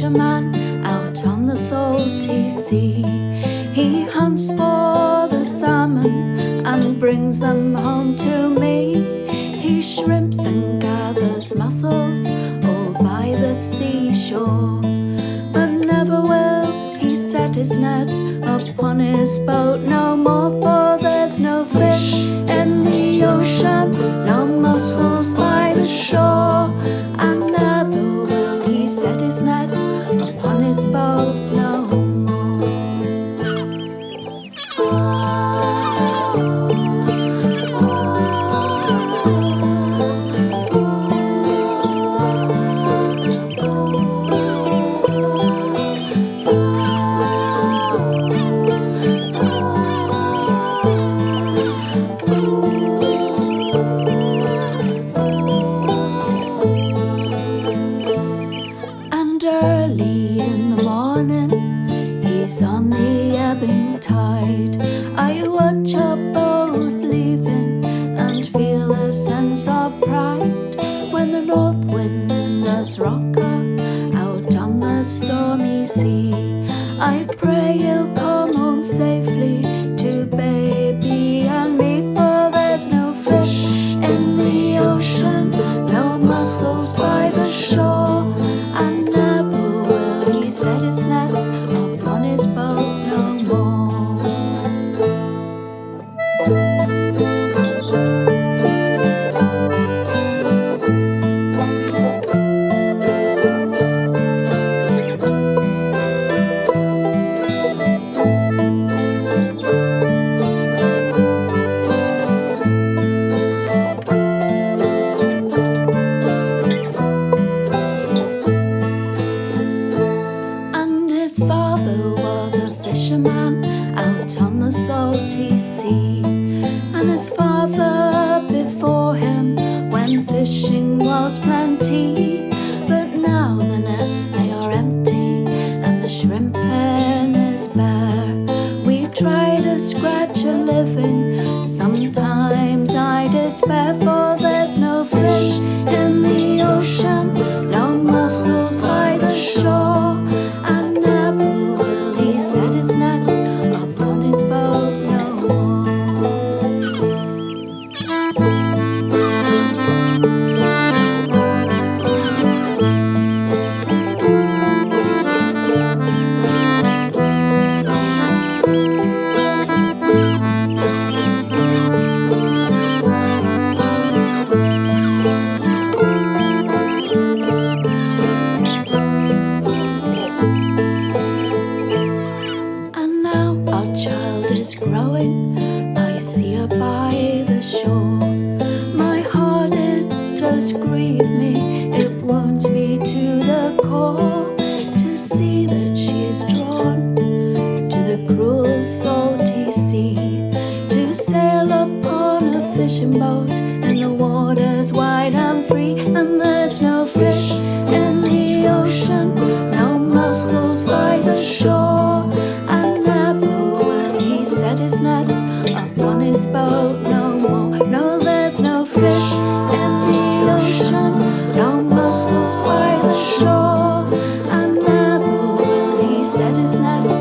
fisherman out on the salty sea. He hunts for the salmon and brings them home to me. He shrimps and gathers mussels all by the seashore, but never will he set his nets upon his boat no more, for there's no fish in the ocean, no mussels by the shore, and never will he set his nets upon his boat no more. Early in the morning, he's on the ebbing tide. I watch our boat leaving and feel a sense of pride when the north wind does rock her out on the stormy sea. I pray he'll come home safely to baby and me, for there's no fish in the ocean, no mussels by the shore, and he set his nets upon his boat no more. His father was a fisherman out on the salty sea, and his father before him when fishing was plenty. But now the nets they are empty and the shrimp pen is bare. We try to scratch a living, sometimes I despair, for there's no fish in the ocean, no mussels by the shore, and he set his nets upon his boat no more. Is growing, I see her by the shore. My heart, it does grieve me, it wounds me to the core, to see that she is drawn to the cruel salty sea, to sail upon a fishing boat in the waters wide and free, and there's no fish in the ocean, no mussels by the shore, and never set his nets upon his boat no more. No, there's no fish in the ocean, no mussels by the shore, and never will he set his nets